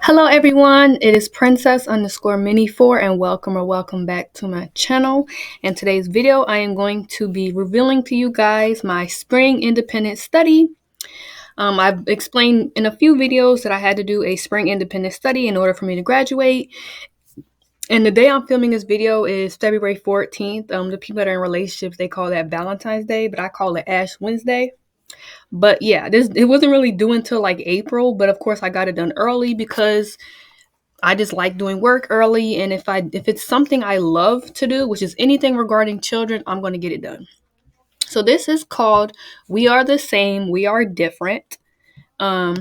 Hello everyone, it is Princess underscore Mini 4 and welcome back to my channel. In today's video, I am going to be revealing to you guys my spring independent study. I've explained in a few videos that I had to do a spring independent study in order for me to graduate. And the day I'm filming this video is February 14th. The people that are in relationships, they call that Valentine's Day, but I call it Ash Wednesday. But yeah, it wasn't really due until like April, but of course I got it done early because I just like doing work early, and if it's something I love to do, which is anything regarding children, I'm going to get it done. So this is called We Are the Same, We Are Different. Um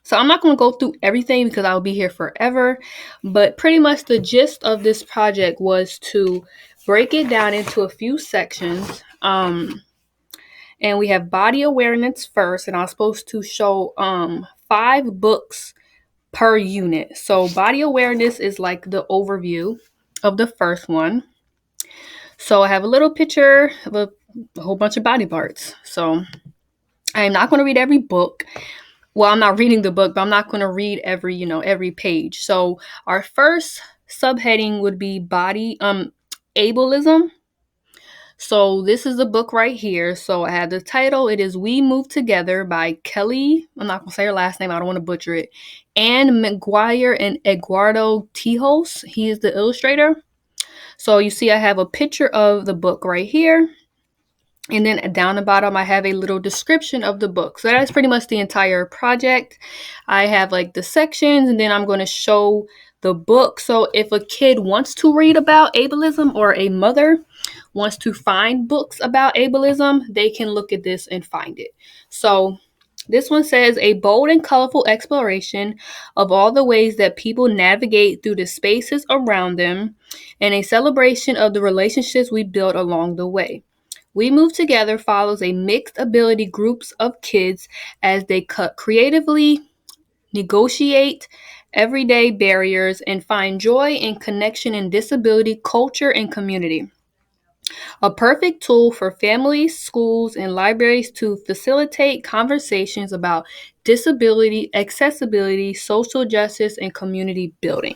so I'm not going to go through everything because I'll be here forever, but pretty much the gist of this project was to break it down into a few sections. And we have body awareness first, and I was supposed to show 5 books per unit. So body awareness is like the overview of the first one. So I have a little picture of a whole bunch of body parts. So I am not going to read every book. Well, I'm not reading the book, but I'm not going to read every page. So our first subheading would be body ableism. So this is the book right here. So I have the title. It is We Move Together by Kelly. I'm not going to say her last name. I don't want to butcher it. Anne McGuire and Eduardo Tijos. He is the illustrator. So you see I have a picture of the book right here. And then down the bottom, I have a little description of the book. So that's pretty much the entire project. I have like the sections, and then I'm going to show the book. So if a kid wants to read about ableism or a mother wants to find books about ableism, they can look at this and find it. So this one says a bold and colorful exploration of all the ways that people navigate through the spaces around them and a celebration of the relationships we build along the way. We Move Together follows a mixed ability groups of kids as they cut creatively, negotiate everyday barriers, and find joy in connection in disability, culture, and community. A perfect tool for families, schools, and libraries to facilitate conversations about disability, accessibility, social justice, and community building.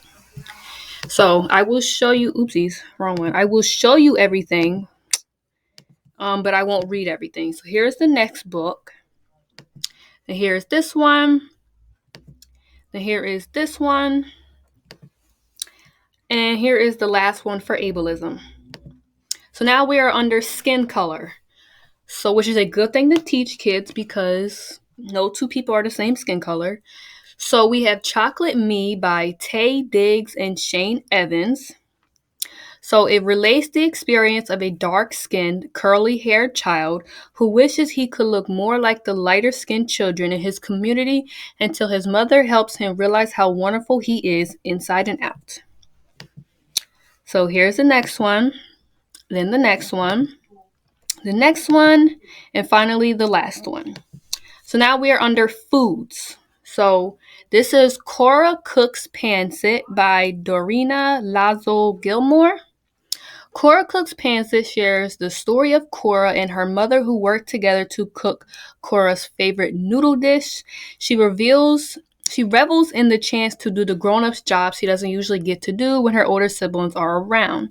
So I will show you, oopsies, wrong one. I will show you everything, but I won't read everything. So here's the next book. And here's this one. And here is this one. And here is the last one for ableism. So now we are under skin color. So which is a good thing to teach kids because no two people are the same skin color. So we have Chocolate Me by Tay Diggs and Shane Evans. So it relates the experience of a dark-skinned, curly-haired child who wishes he could look more like the lighter-skinned children in his community until his mother helps him realize how wonderful he is inside and out. So here's the next one, then the next one, the next one, and finally the last one. So now we are under foods. So this is Cora Cooks Pancit by Dorina Lazo Gilmore. Cora Cooks Pancit shares the story of Cora and her mother who worked together to cook Cora's favorite noodle dish. She revels in the chance to do the grown-ups jobs she doesn't usually get to do when her older siblings are around.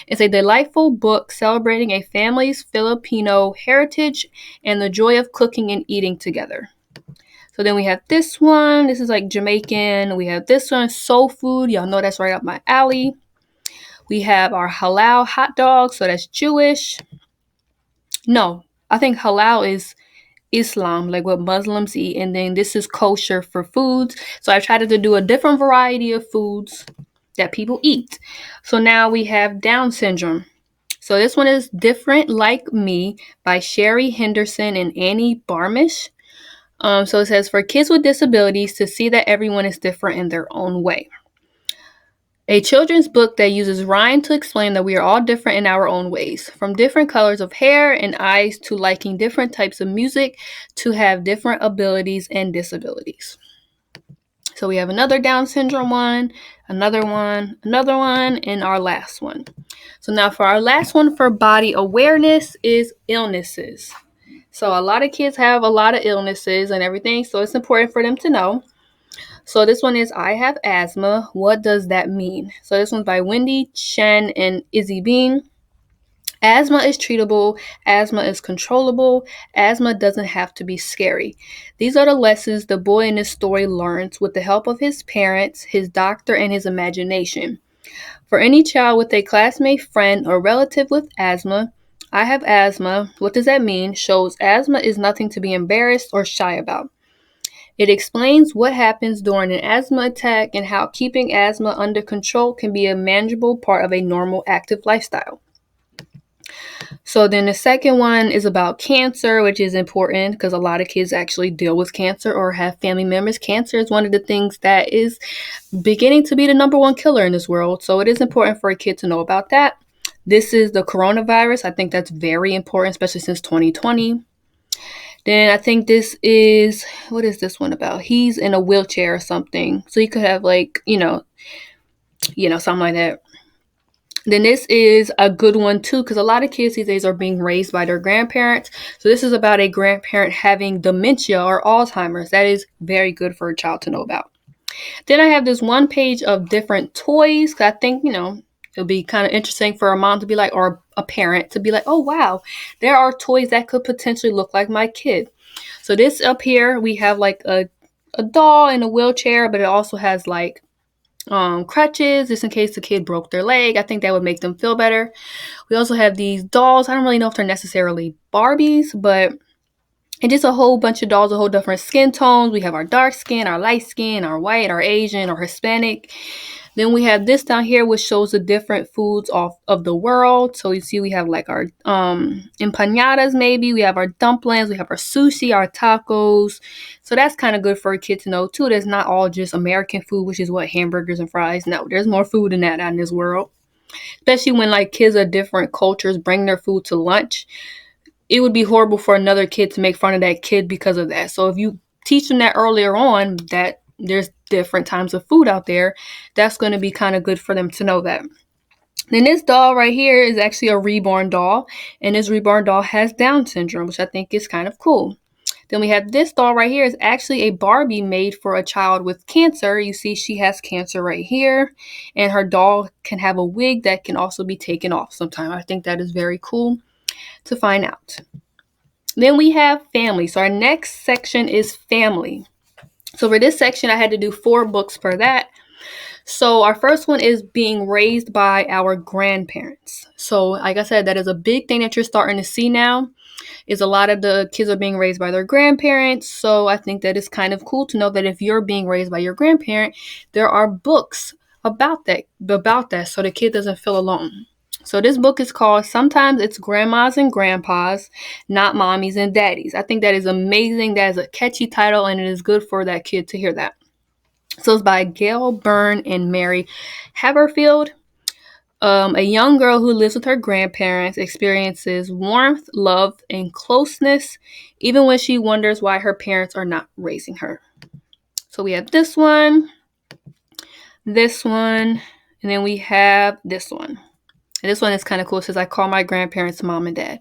It's a delightful book celebrating a family's Filipino heritage and the joy of cooking and eating together. So then we have this one. This is like Jamaican. We have this one, Soul Food. Y'all know that's right up my alley. We have our halal hot dog, so that's Jewish. No, I think halal is Islam, like what Muslims eat, and then this is kosher for foods. So I tried to do a different variety of foods that people eat. So now we have Down syndrome. So this one is Different Like Me by Sherry Henderson and Annie Barmish. So it says, for kids with disabilities to see that everyone is different in their own way. A children's book that uses rhyme to explain that we are all different in our own ways, from different colors of hair and eyes to liking different types of music to have different abilities and disabilities. So we have another Down syndrome one, another one, and our last one. So now for our last one for body awareness is illnesses. So a lot of kids have a lot of illnesses and everything, so it's important for them to know. So this one is I have asthma. What does that mean? So this one's by Wendy Chen and Izzy Bean. Asthma is treatable. Asthma is controllable. Asthma doesn't have to be scary. These are the lessons the boy in this story learns with the help of his parents, his doctor, and his imagination. For any child with a classmate, friend, or relative with asthma, I have asthma. What does that mean? Shows asthma is nothing to be embarrassed or shy about. It explains what happens during an asthma attack and how keeping asthma under control can be a manageable part of a normal active lifestyle. So then the second one is about cancer, which is important because a lot of kids actually deal with cancer or have family members. Cancer is one of the things that is beginning to be the number one killer in this world. So it is important for a kid to know about that. This is the coronavirus. I think that's very important, especially since 2020. Then I think this is, what is this one about? He's in a wheelchair or something. So he could have like, something like that. Then this is a good one too, because a lot of kids these days are being raised by their grandparents. So this is about a grandparent having dementia or Alzheimer's. That is very good for a child to know about. Then I have this one page of different toys, because I think, it'll be kind of interesting for a mom to be like, or a parent to be like, oh, wow, there are toys that could potentially look like my kid. So this up here, we have like a doll in a wheelchair, but it also has like crutches just in case the kid broke their leg. I think that would make them feel better. We also have these dolls. I don't really know if they're necessarily Barbies, but it's just a whole bunch of dolls, a whole different skin tones. We have our dark skin, our light skin, our white, our Asian, our Hispanic. Then we have this down here, which shows the different foods of the world. So you see we have like our empanadas maybe. We have our dumplings. We have our sushi, our tacos. So that's kind of good for a kid to know too. There's not all just American food, which is what hamburgers and fries. No, there's more food than that out in this world. Especially when like kids of different cultures bring their food to lunch. It would be horrible for another kid to make fun of that kid because of that. So if you teach them that earlier on, that there's different types of food out there, that's going to be kind of good for them to know that. Then this doll right here is actually a reborn doll, and this reborn doll has Down syndrome, which I think is kind of cool. Then we have this doll right here is actually a Barbie made for a child with cancer. You see she has cancer right here, and her doll can have a wig that can also be taken off sometime. I think that is very cool to find out. Then we have family. So our next section is family. So for this section, I had to do 4 books for that. So our first one is being raised by our grandparents. So like I said, that is a big thing that you're starting to see now, is a lot of the kids are being raised by their grandparents. So I think that it's kind of cool to know that if you're being raised by your grandparent, there are books about that, so the kid doesn't feel alone. So this book is called Sometimes It's Grandmas and Grandpas, Not Mommies and Daddies. I think that is amazing. That is a catchy title, and it is good for that kid to hear that. So it's by Gail Byrne and Mary Haverfield. A young girl who lives with her grandparents experiences warmth, love, and closeness, even when she wonders why her parents are not raising her. So we have this one, and then we have this one. And this one is kind of cool. It says, I call my grandparents mom and dad.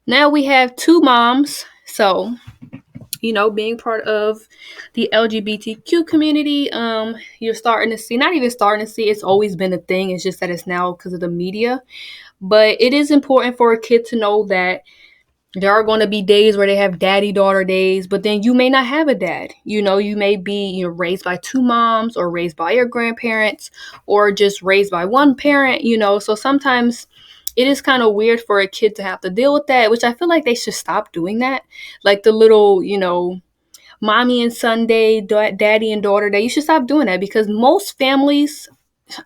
Now we have 2 moms. So, being part of the LGBTQ community, you're starting to see, not even starting to see, it's always been a thing. It's just that it's now because of the media. But it is important for a kid to know that there are going to be days where they have daddy-daughter days, but then you may not have a dad. You may be raised by 2 moms, or raised by your grandparents, or just raised by one parent, So sometimes it is kind of weird for a kid to have to deal with that, which I feel like they should stop doing that. Like the little, mommy and son day, daddy and daughter day. You should stop doing that, because most families,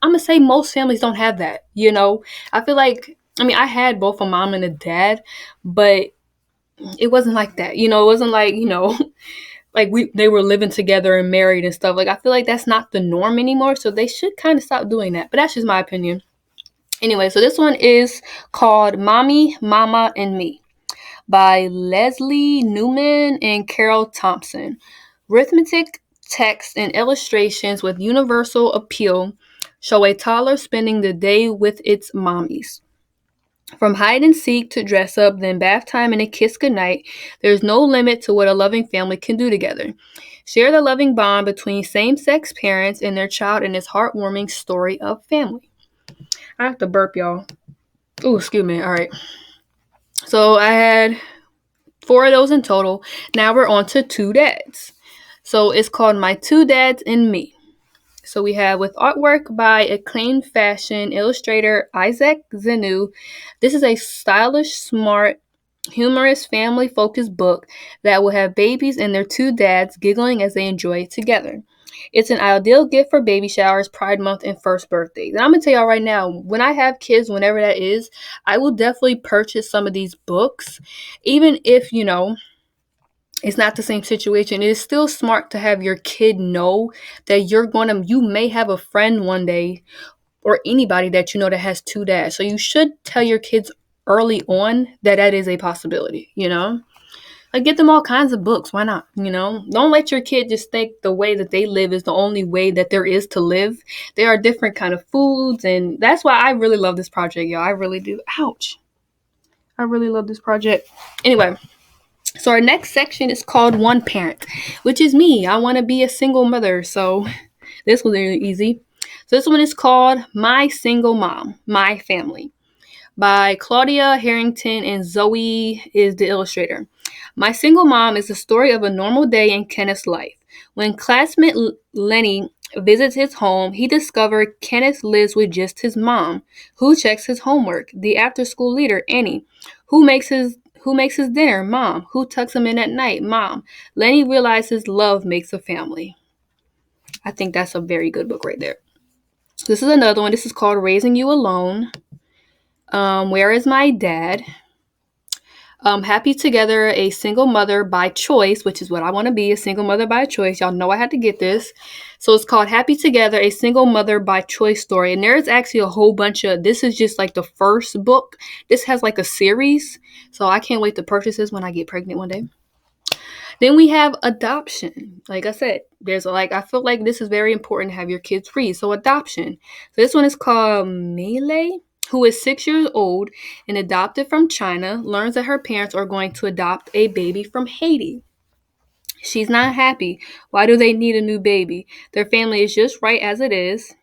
I'm going to say most families don't have that, I feel like, I had both a mom and a dad, but it wasn't like that. It wasn't like, like they were living together and married and stuff. Like, I feel like that's not the norm anymore. So they should kind of stop doing that. But that's just my opinion. Anyway, so this one is called Mommy, Mama, and Me by Leslie Newman and Carol Thompson. Arithmetic, text, and illustrations with universal appeal show a toddler spending the day with its mommies. From hide and seek to dress up, then bath time and a kiss goodnight, there's no limit to what a loving family can do together. Share the loving bond between same-sex parents and their child in this heartwarming story of family. I have to burp, y'all. Oh, excuse me. All right. So I had 4 of those in total. Now we're on to Two Dads. So it's called My Two Dads and Me. So we have with artwork by acclaimed fashion illustrator Isaac Zenu. This is a stylish, smart, humorous, family-focused book that will have babies and their two dads giggling as they enjoy it together. It's an ideal gift for baby showers, Pride Month, and first birthdays. And I'm going to tell y'all right now, when I have kids, whenever that is, I will definitely purchase some of these books. Even if, it's not the same situation. It is still smart to have your kid know that you may have a friend one day or anybody that you know that has two dads. So you should tell your kids early on that that is a possibility, Like get them all kinds of books. Why not? Don't let your kid just think the way that they live is the only way that there is to live. There are different kind of foods, and that's why I really love this project, y'all. I really do. Ouch. I really love this project. Anyway, so our next section is called One Parent, which is me. I want to be a single mother, so this was really easy. So this one is called My Single Mom, My Family, by Claudia Harrington, and Zoe is the illustrator. My Single Mom is the story of a normal day in Kenneth's life. When classmate Lenny visits his home, he discovers Kenneth lives with just his mom, who checks his homework, the after-school leader, Annie, who makes his dinner, Mom, who tucks him in at night, Mom. Lenny realizes love makes a family. I think that's a very good book right there. This is another one. This is called Raising You Alone. Where is My Dad? Happy Together, a single mother by choice, which is what I want to be, a single mother by choice. Y'all know I had to get this. So it's called Happy Together, a single mother by choice story. And there's actually a whole bunch of, this is just like the first book. This has like a series. So I can't wait to purchase this when I get pregnant one day. Then we have adoption. Like I said, I feel like this is very important to have your kids read. So adoption. So this one is called Melee, who is 6 years old and adopted from China, learns that her parents are going to adopt a baby from Haiti. She's not happy. Why do they need a new baby? Their family is just right as it is.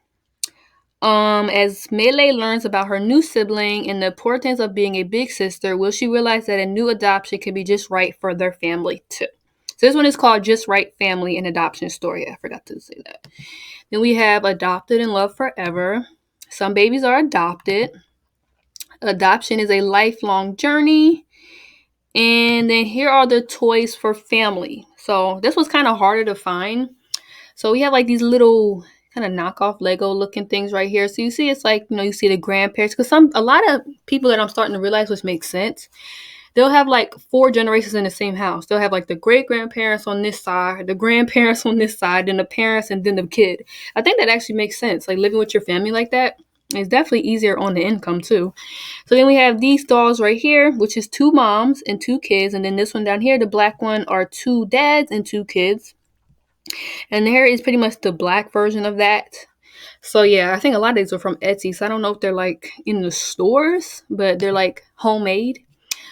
As Melee learns about her new sibling and the importance of being a big sister, will she realize that a new adoption can be just right for their family too? So this one is called Just Right Family and Adoption Story. I forgot to say that. Then we have Adopted and Loved Forever. Some babies are adopted. Adoption is a lifelong journey. And then here are the toys for family. So this was kind of harder to find. So we have like these little kind of knockoff Lego looking things right here. So you see it's like, you see the grandparents. Because a lot of people that I'm starting to realize, which makes sense, they'll have like 4 generations in the same house. They'll have like the great-grandparents on this side, the grandparents on this side, then the parents, and then the kid. I think that actually makes sense. Like living with your family like that is definitely easier on the income too. So then we have these dolls right here, which is 2 moms and 2 kids. And then this one down here, the black one, are 2 dads and 2 kids. And here is pretty much the black version of that. So yeah, I think a lot of these are from Etsy. So I don't know if they're like in the stores, but they're like homemade.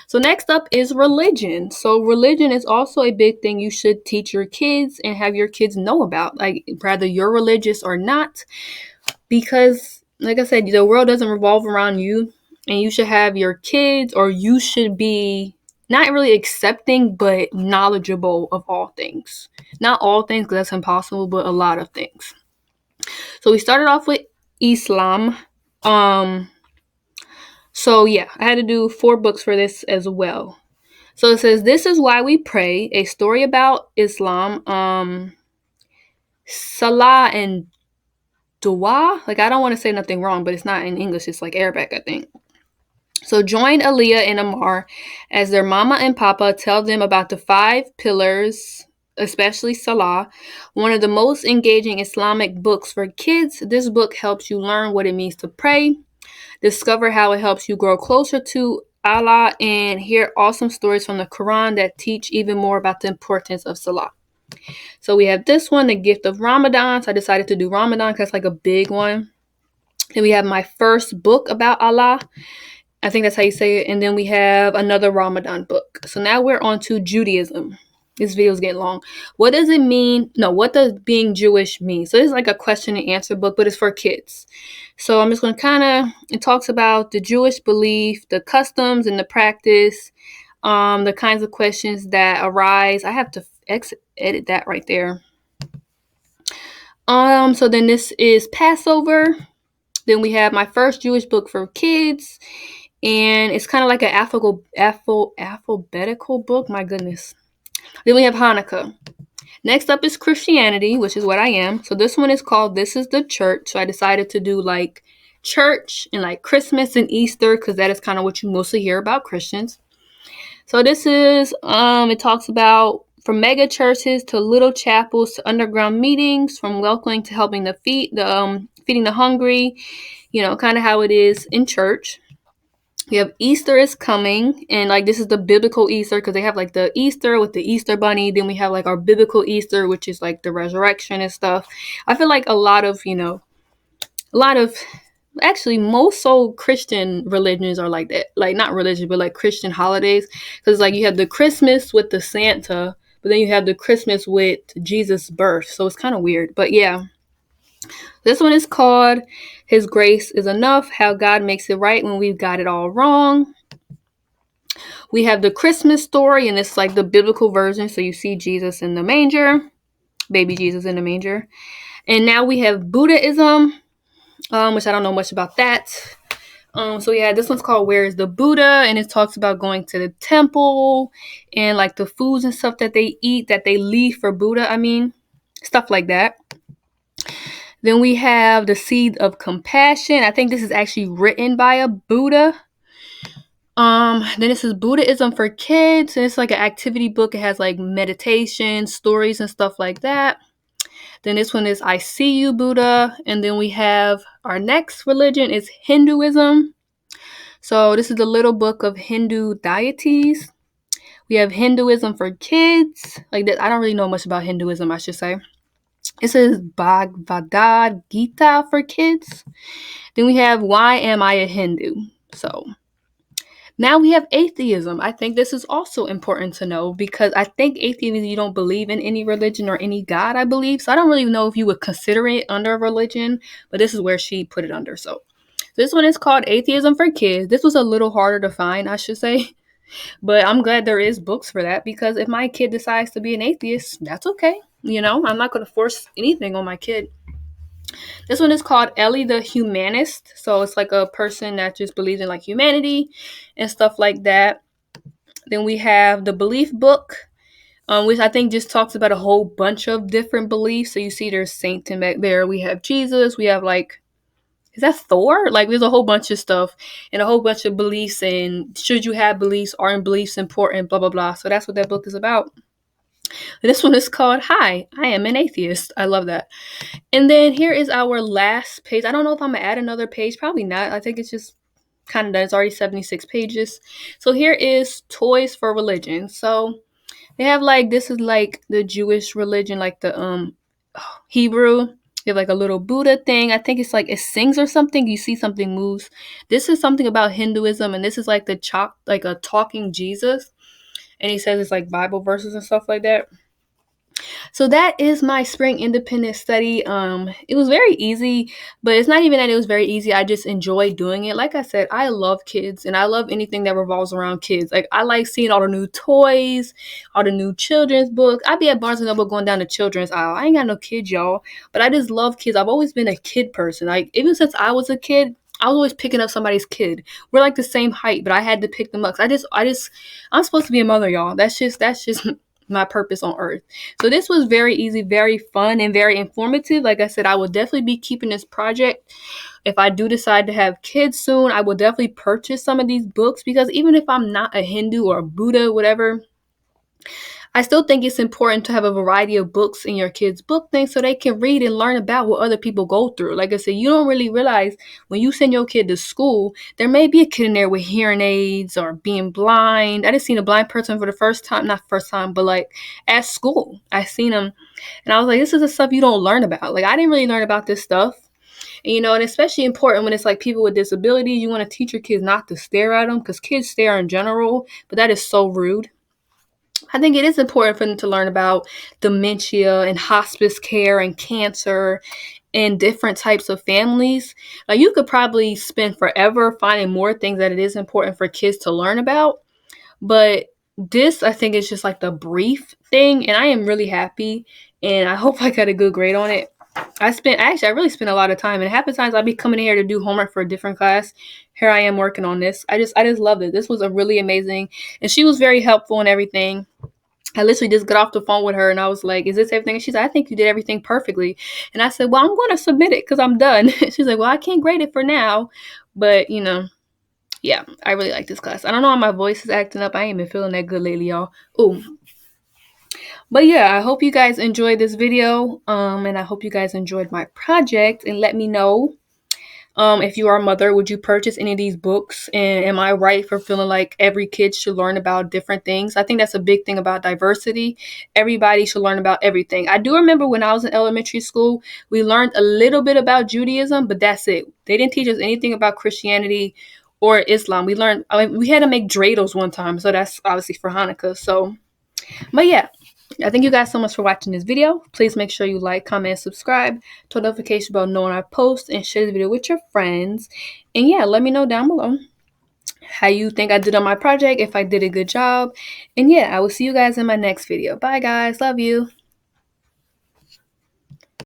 So next up is religion. So religion is also a big thing you should teach your kids and have your kids know about, like whether you're religious or not, because like I said, the world doesn't revolve around you, and you should have your kids, or you should be not really accepting, but knowledgeable of all things. Not all things, because that's impossible, but a lot of things. So we started off with Islam. So yeah, I had to do 4 books for this as well. So it says, This Is Why We Pray, a story about Islam, Salah and Dua. Like, I don't want to say nothing wrong, but it's not in English. It's like Arabic, I think. So join Aliyah and Ammar as their mama and papa tell them about the 5 pillars, especially Salah, one of the most engaging Islamic books for kids. This book helps you learn what it means to pray, discover how it helps you grow closer to Allah, and hear awesome stories from the Quran that teach even more about the importance of Salah. So we have this one, The Gift of Ramadan. So I decided to do Ramadan because it's like a big one. Then we have My First Book About Allah. I think that's how you say it. And then we have another Ramadan book. So now we're on to Judaism. This video is getting long. What does it mean? No, what does being Jewish mean? So it's like a question and answer book, but it's for kids. So I'm just going to it talks about the Jewish belief, the customs and the practice, the kinds of questions that arise. I have to edit that right there. So then this is Passover. Then we have my first Jewish book for kids, and it's kind of like an alphabetical book. My goodness. Then we have Hanukkah. Next up is Christianity, which is what I am. So this one is called This is the Church. So I decided to do like church and like Christmas and Easter because that is kind of what you mostly hear about Christians. So this is it talks about from mega churches to little chapels to underground meetings, from welcoming to helping feeding the hungry, kind of how it is in church. We have Easter is coming, and like this is the biblical Easter because they have like the Easter with the Easter bunny. Then we have like our biblical Easter, which is like the resurrection and stuff. I feel like a lot of actually most so Christian religions are like that. Like not religion, but like Christian holidays, because like you have the Christmas with the Santa, but then you have the Christmas with Jesus' birth. So it's kind of weird, but yeah. This one is called His Grace is Enough, How God Makes It Right When We've Got It All Wrong. We have the Christmas story, and it's like the biblical version. So you see Jesus in the manger, baby Jesus in the manger. And now we have Buddhism, which I don't know much about that. So yeah, this one's called Where is the Buddha? And it talks about going to the temple and like the foods and stuff that they eat, that they leave for Buddha. Stuff like that. Then we have The Seed of Compassion. I think this is actually written by a Buddha. Then this is Buddhism for Kids. And it's like an activity book. It has like meditation, stories, and stuff like that. Then this one is I See You, Buddha. And then we have our next religion is Hinduism. So this is the little book of Hindu deities. We have Hinduism for Kids. Like that, I don't really know much about Hinduism, I should say. It says Bhagavad Gita for kids. Then we have Why Am I a Hindu? So now we have atheism. I think this is also important to know because I think atheism, you don't believe in any religion or any God, I believe. So I don't really know if you would consider it under a religion, but this is where she put it under. So this one is called Atheism for Kids. This was a little harder to find, I should say. But I'm glad there is books for that because if my kid decides to be an atheist, that's okay. I'm not going to force anything on my kid. This one is called Ellie the Humanist. So it's like a person that just believes in like humanity and stuff like that. Then we have the Belief Book, which I think just talks about a whole bunch of different beliefs. So you see there's Saint back there. We have Jesus. We have like, is that Thor? Like there's a whole bunch of stuff and a whole bunch of beliefs and should you have beliefs, aren't beliefs important, blah, blah, blah. So that's what that book is about. This one is called Hi, I Am an Atheist. I love that. And then here is our last page. I don't know if I'm going to add another page. Probably not. I think it's just kind of done. It's already 76 pages. So here is Toys for Religion. So they have like, this is like the Jewish religion, like the Hebrew. You have like a little Buddha thing. I think it's like it sings or something. You see something moves. This is something about Hinduism. And this is like like a talking Jesus. And he says it's like Bible verses and stuff like that. So that is my spring independent study. It was very easy, but it's not even that it was very easy. I just enjoy doing it. Like I said, I love kids and I love anything that revolves around kids. Like I like seeing all the new toys, all the new children's books. I be at Barnes & Noble going down the children's aisle. I ain't got no kids, y'all, but I just love kids. I've always been a kid person. Like even since I was a kid, I was always picking up somebody's kid. We're like the same height, but I had to pick them up. I'm supposed to be a mother, y'all. That's just my purpose on earth. So this was very easy, very fun, and very informative. Like I said, I will definitely be keeping this project. If I do decide to have kids soon, I will definitely purchase some of these books because even if I'm not a Hindu or a Buddha, whatever, I still think it's important to have a variety of books in your kids' book thing so they can read and learn about what other people go through. Like I said, you don't really realize when you send your kid to school, there may be a kid in there with hearing aids or being blind. I just seen a blind person for the first time, not first time, but like at school. I seen them and I was like, this is the stuff you don't learn about. Like I didn't really learn about this stuff. And especially important when it's like people with disabilities. You want to teach your kids not to stare at them, because kids stare in general, but that is so rude. I think it is important for them to learn about dementia and hospice care and cancer and different types of families. Like, you could probably spend forever finding more things that it is important for kids to learn about. But this, I think, is just like the brief thing, and I am really happy, and I hope I got a good grade on it. I really spent a lot of time, and half the times I'd be coming here to do homework for a different class. Here I am working on this. I just loved it. This was a really amazing, and she was very helpful and everything. I literally just got off the phone with her and I was like, "Is this everything?" And she's like, "I think you did everything perfectly." And I said, "Well, I'm going to submit it because I'm done." She's like, "Well, I can't grade it for now, but yeah, I really like this class. I don't know why my voice is acting up. I ain't been feeling that good lately, y'all. Ooh. But yeah, I hope you guys enjoyed this video. And I hope you guys enjoyed my project. And let me know, if you are a mother, would you purchase any of these books? And am I right for feeling like every kid should learn about different things? I think that's a big thing about diversity. Everybody should learn about everything. I do remember when I was in elementary school, we learned a little bit about Judaism, but that's it. They didn't teach us anything about Christianity or Islam. We had to make dreidels one time, so that's obviously for Hanukkah. So, but yeah, I thank you guys so much for watching this video. Please make sure you like, comment, and subscribe to a notification bell knowing I post, and share this video with your friends. And yeah, let me know down below how you think I did on my project, if I did a good job. And yeah, I will see you guys in my next video. Bye guys, love you.